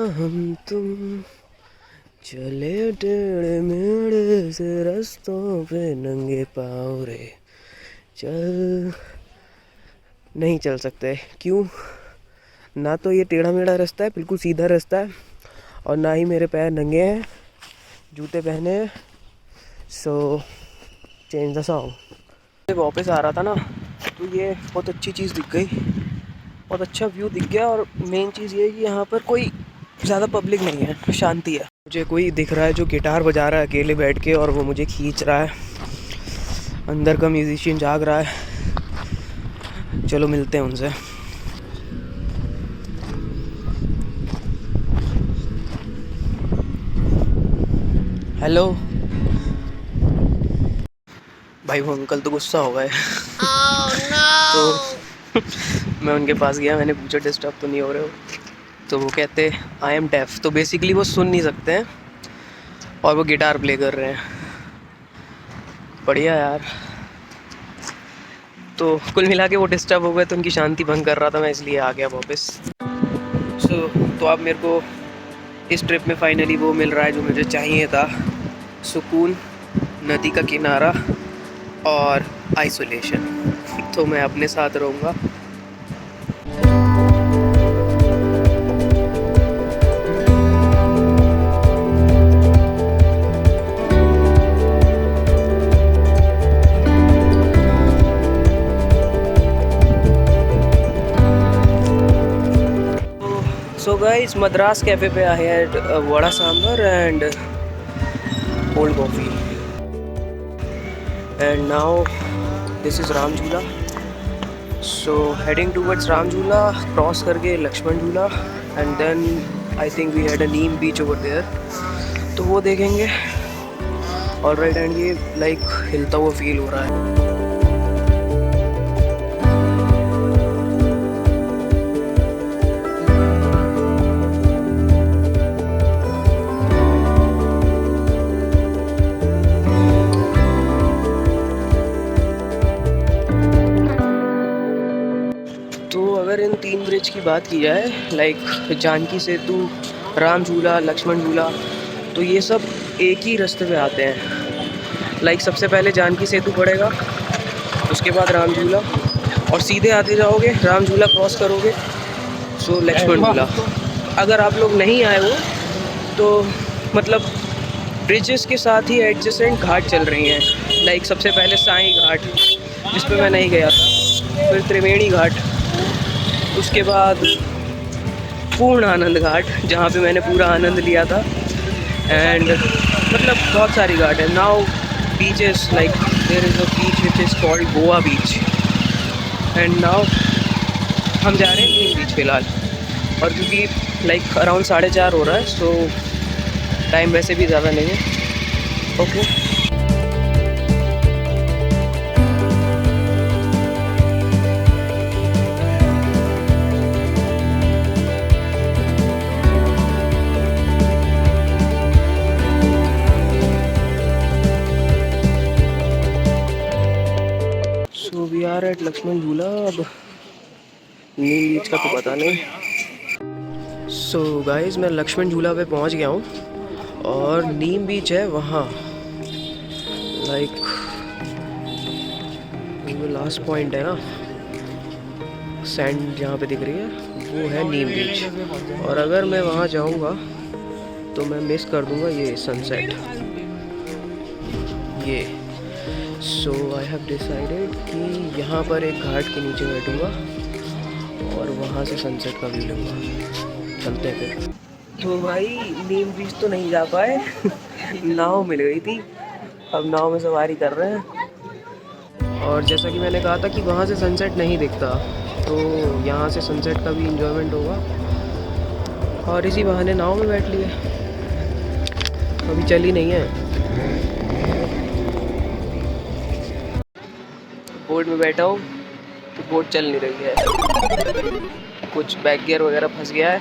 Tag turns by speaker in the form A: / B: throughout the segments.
A: हम तुम चले टेढ़े मेढ़े से रास्तों पे नंगे पाँव रे, चल नहीं चल सकते। क्यों? ना तो ये टेढ़ा मेढ़ा रास्ता है, बिल्कुल सीधा रास्ता है, और ना ही मेरे पैर नंगे हैं, जूते पहने हैं। So change the song. वापस आ रहा था ना, तो ये बहुत अच्छी चीज़ दिख गई, बहुत अच्छा व्यू दिख गया। और मेन चीज़ ये है कि यहाँ पर कोई ज़्यादा पब्लिक नहीं है, शांति है। मुझे कोई दिख रहा है जो गिटार बजा रहा है अकेले बैठ के, और वो मुझे खींच रहा है। अंदर का म्यूजिशियन जाग रहा है। चलो मिलते हैं उनसे। हेलो भाई, वो अंकल तो गुस्सा हो गए। oh, no! तो मैं उनके पास गया, मैंने पूछा डिस्टर्ब तो नहीं हो रहे हो? तो वो कहते आई एम डेफ। तो बेसिकली वो सुन नहीं सकते हैं और वो गिटार प्ले कर रहे हैं। बढ़िया यार। तो कुल मिला के वो डिस्टर्ब हो गए, तो उनकी शांति भंग कर रहा था मैं, इसलिए आ गया वापस। तो अब मेरे को इस ट्रिप में फाइनली वो मिल रहा है जो मुझे चाहिए था, सुकून, नदी का किनारा और आइसोलेशन। तो मैं अपने साथ रहूँगा। So guys, Madras cafe पे I had vada sambar and cold coffee. And now this is Ram Jhula. So heading towards Ram Jhula, cross करके लक्ष्मण झूला, and then I think we had a Neem beach over there. तो वो देखेंगे। Alright, and ये like हिलता हुआ feel हो रहा है। अगर इन 3 ब्रिज की बात की जाए, लाइक जानकी सेतु, राम झूला, लक्ष्मण झूला, तो ये सब एक ही रास्ते पे आते हैं। लाइक सबसे पहले जानकी सेतु पड़ेगा, उसके बाद राम झूला, और सीधे आते जाओगे, राम झूला क्रॉस करोगे, सो लक्ष्मण झूला। अगर आप लोग नहीं आए हो तो मतलब ब्रिजेस के साथ ही एडजेसेंट घाट चल रही हैं। लाइक सबसे पहले साईं घाट, जिस पे मैं नहीं गया था, फिर त्रिवेणी घाट, उसके बाद पूर्ण आनंद घाट, जहाँ पे मैंने पूरा आनंद लिया था। एंड मतलब बहुत सारी घाट है। Now beaches, like there is a beach which is called Goa beach, and now हम जा रहे हैं नीम बीच फ़िलहाल। और क्योंकि लाइक अराउंड 4:30 हो रहा है, सो टाइम वैसे भी ज़्यादा नहीं है। Okay. So we are at Lakshman Jhula. अब नीम बीच का तो पता नहीं। सो गाइस, मैं लक्ष्मण झूला पे पहुंच गया हूँ, और नीम बीच है वहाँ। लाइक वो लास्ट पॉइंट है ना, सैंड जहाँ पे दिख रही है, वो है नीम बीच। और अगर मैं वहाँ जाऊँगा तो मैं मिस कर दूँगा ये सनसेट, ये। सो आई हैव डिसाइडेड कि यहाँ पर एक घाट के नीचे बैठूँगा और वहाँ से सनसेट का व्यू लूँगा। चलते हैं फिर। तो भाई नीम बीच तो नहीं जा पाए। नाव मिल गई थी, अब नाव में सवारी कर रहे हैं। और जैसा कि मैंने कहा था कि वहाँ से सनसेट नहीं दिखता, तो यहाँ से सनसेट का भी इंजॉयमेंट होगा। और इसी बहाने नाव में बैठ लिए। अभी चली नहीं है, बोट में बैठा हूँ तो बोट चल नहीं रही है, कुछ बैक गियर वगैरह फंस गया है।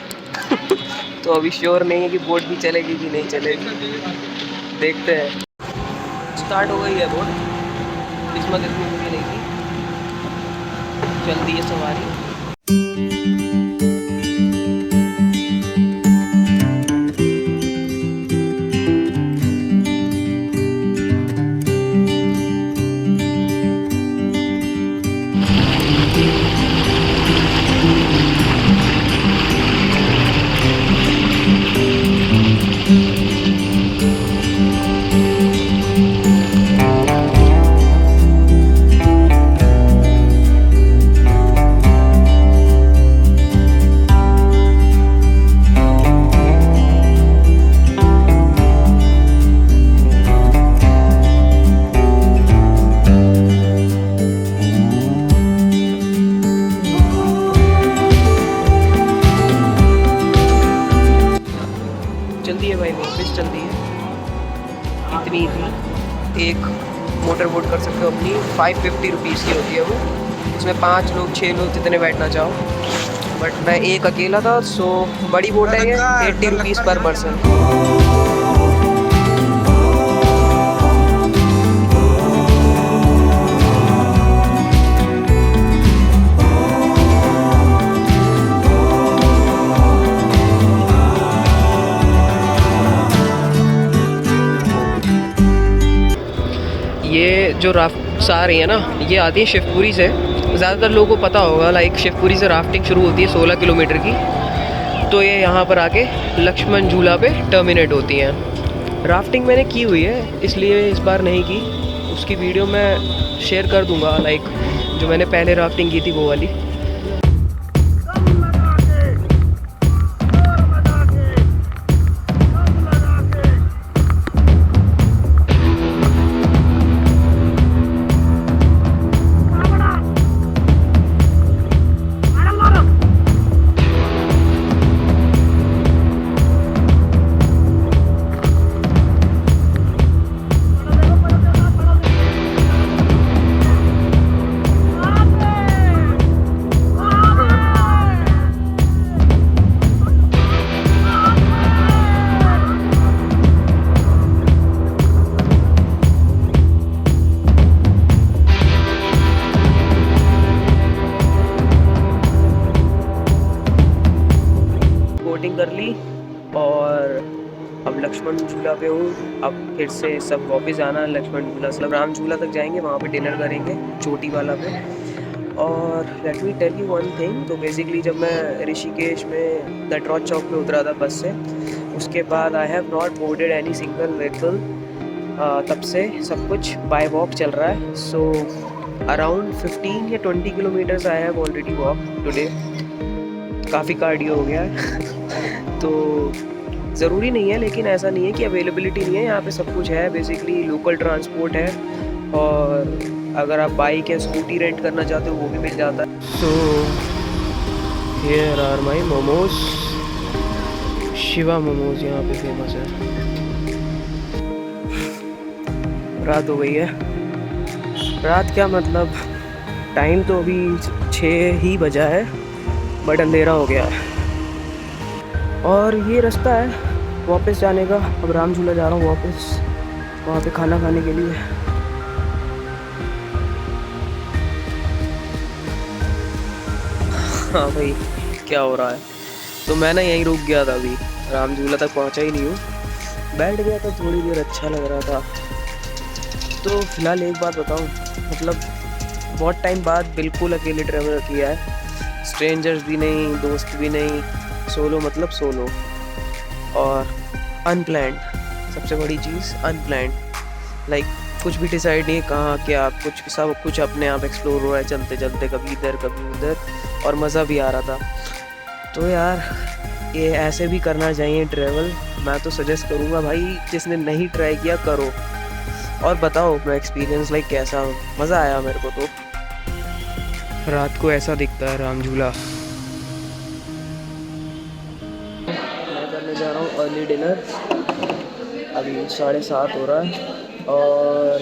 A: तो अभी श्योर नहीं है कि बोट भी चलेगी कि नहीं चलेगी, देखते हैं। स्टार्ट हो गई है बोट, किस्मत इतनी बुरी नहीं थी, चलती है सवारी। की 550 रुपीज़ की होती है वो। उसमें 5 लोग 6 लोग जितने बैठना चाहो, बट मैं एक अकेला था, सो बड़ी बोट है ये 80 रुपीज़ पर पर्सन। ये जो राफ्ट आ रही है ना, ये आती है शिवपुरी से। ज़्यादातर लोगों को पता होगा, लाइक शिवपुरी से राफ्टिंग शुरू होती है 16 किलोमीटर की, तो ये यहाँ पर आके लक्ष्मण झूला पे टर्मिनेट होती हैं। राफ्टिंग मैंने की हुई है, इसलिए इस बार नहीं की। उसकी वीडियो मैं शेयर कर दूँगा, लाइक जो मैंने पहले राफ्टिंग की थी वो वाली। बोटिंग कर ली और अब लक्ष्मण झूला पे हूँ। अब फिर से सब वापस जाना लक्ष्मण झूला, मतलब राम झूला तक जाएंगे, वहाँ पे डिनर करेंगे चोटी वाला पे। और let me tell you one thing, तो बेसिकली जब मैं ऋषिकेश में नटराज चौक पे उतरा था बस से, उसके बाद I have not boarded any single vehicle. तब से सब कुछ बाय वॉक चल रहा है। सो अराउंड 15 या 20 kilometres I have already walk today. काफ़ी कार्डियो हो गया है। तो ज़रूरी नहीं है, लेकिन ऐसा नहीं है कि अवेलेबिलिटी नहीं है, यहाँ पे सब कुछ है। बेसिकली लोकल ट्रांसपोर्ट है, और अगर आप बाइक या स्कूटी रेंट करना चाहते हो वो भी मिल जाता है। So here are my momos. Shiva momos यहाँ पे फेमस है। रात हो गई है। रात क्या मतलब, टाइम तो अभी 6 ही बजा है, बट अंधेरा हो गया है। और ये रास्ता है वापस जाने का। अब राम झूला जा रहा हूँ वापस, वहाँ पे खाना खाने के लिए। हाँ भाई, क्या हो रहा है। तो मैं ना यहीं रुक गया था, अभी राम झूला तक पहुँचा ही नहीं हूँ। बैठ गया था थोड़ी देर, अच्छा लग रहा था। तो फिलहाल एक बात बताऊँ, मतलब बहुत टाइम बाद बिल्कुल अकेले ट्रैवल किया है। स्ट्रेंजर्स भी नहीं, दोस्त भी नहीं, सोलो, मतलब सोलो और अनप्लैंड। सबसे बड़ी चीज़ अनप्लैंड, लाइक कुछ भी डिसाइड नहीं कहाँ क्या, कुछ सब कुछ अपने आप एक्सप्लोर हो रहा है चलते चलते, कभी इधर कभी उधर, और मज़ा भी आ रहा था। तो यार ये ऐसे भी करना चाहिए ट्रैवल। मैं तो सजेस्ट करूँगा भाई, जिसने नहीं ट्राई किया करो, और बताओ अपना एक्सपीरियंस, लाइक कैसा, मज़ा आया मेरे को। तो रात को ऐसा दिखता है राम झूला। मैं करने जा रहा हूँ अर्ली डिनर। अभी 7:30 हो रहा है, और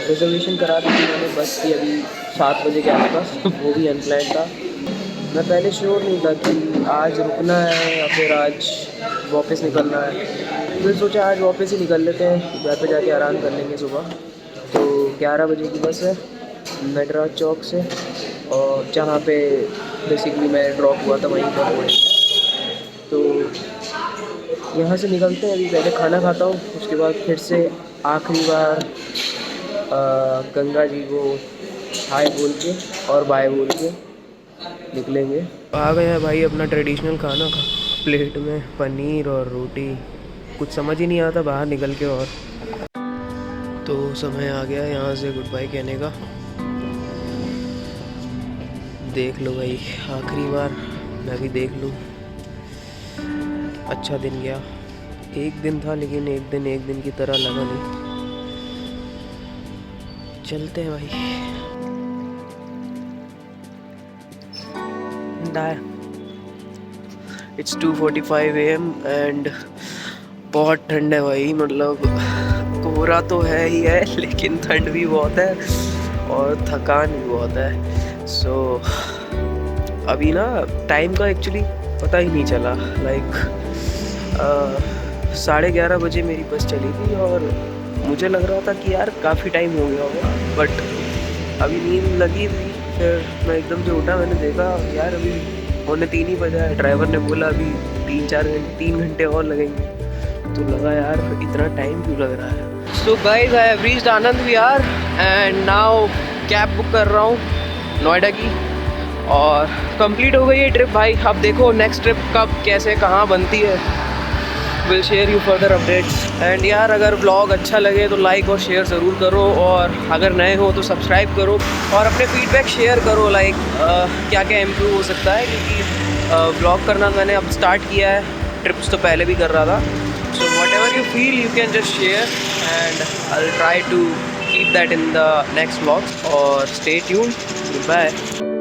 A: रिजर्वेशन करा दी थी मैंने बस की अभी 7 बजे के आसपास। वो भी अनप्लान था। मैं पहले श्योर नहीं था कि आज रुकना है या फिर आज वापस निकलना है। फिर सोचा आज वापस ही निकल लेते हैं, घर पे जाके आराम कर लेंगे सुबह। तो 11 बजे की बस है नटराज चौक से, और जहाँ पे बेसिकली मैं ड्रॉप हुआ था वहीं पर बोर्डिंग है। तो यहाँ से निकलते हैं। अभी पहले खाना खाता हूँ, उसके बाद फिर से आखिरी बार गंगा जी को हाय बोल के और बाय बोल के निकलेंगे। आ गया भाई अपना ट्रेडिशनल खाना का प्लेट में पनीर और रोटी। कुछ समझ ही नहीं आता बाहर निकल के। और तो समय आ गया यहाँ से गुड बाय कहने का। देख लो भाई, आखिरी बार मैं भी देख लूँ। अच्छा दिन गया, एक दिन था, लेकिन एक दिन की तरह लगा नहीं। चलते हैं भाई। It's 2:45 AM एंड बहुत ठंड है भाई। मतलब कोहरा तो है ही है, लेकिन ठंड भी बहुत है। और थकान भी बहुत है। सो अभी ना टाइम का एक्चुअली पता ही नहीं चला। लाइक 11:30 बजे मेरी बस चली थी और मुझे लग रहा था कि यार काफ़ी टाइम हो गया होगा, बट अभी नींद लगी थी। फिर मैं एकदम से उठा, मैंने देखा यार अभी 2:45 ही बजा है। ड्राइवर ने बोला अभी 3 घंटे और लगेंगे। तो लगा यार इतना टाइम क्यों लग रहा है। So guys, I have reached Anand Vihar and now cab book कर रहा हूँ नोएडा की, और कंप्लीट हो गई है ट्रिप भाई। अब देखो नेक्स्ट ट्रिप कब कैसे कहाँ बनती है, will share you further updates. And यार अगर ब्लॉग अच्छा लगे तो लाइक और शेयर ज़रूर करो, और अगर नए हो तो सब्सक्राइब करो और अपने फीडबैक शेयर करो। लाइक क्या क्या इम्प्रूव हो सकता है, क्योंकि ब्लॉग करना मैंने अब स्टार्ट किया है, ट्रिप्स तो पहले भी कर रहा था। So whatever you feel you can just share and I will try to keep that in the next vlogs, or stay tuned. Goodbye.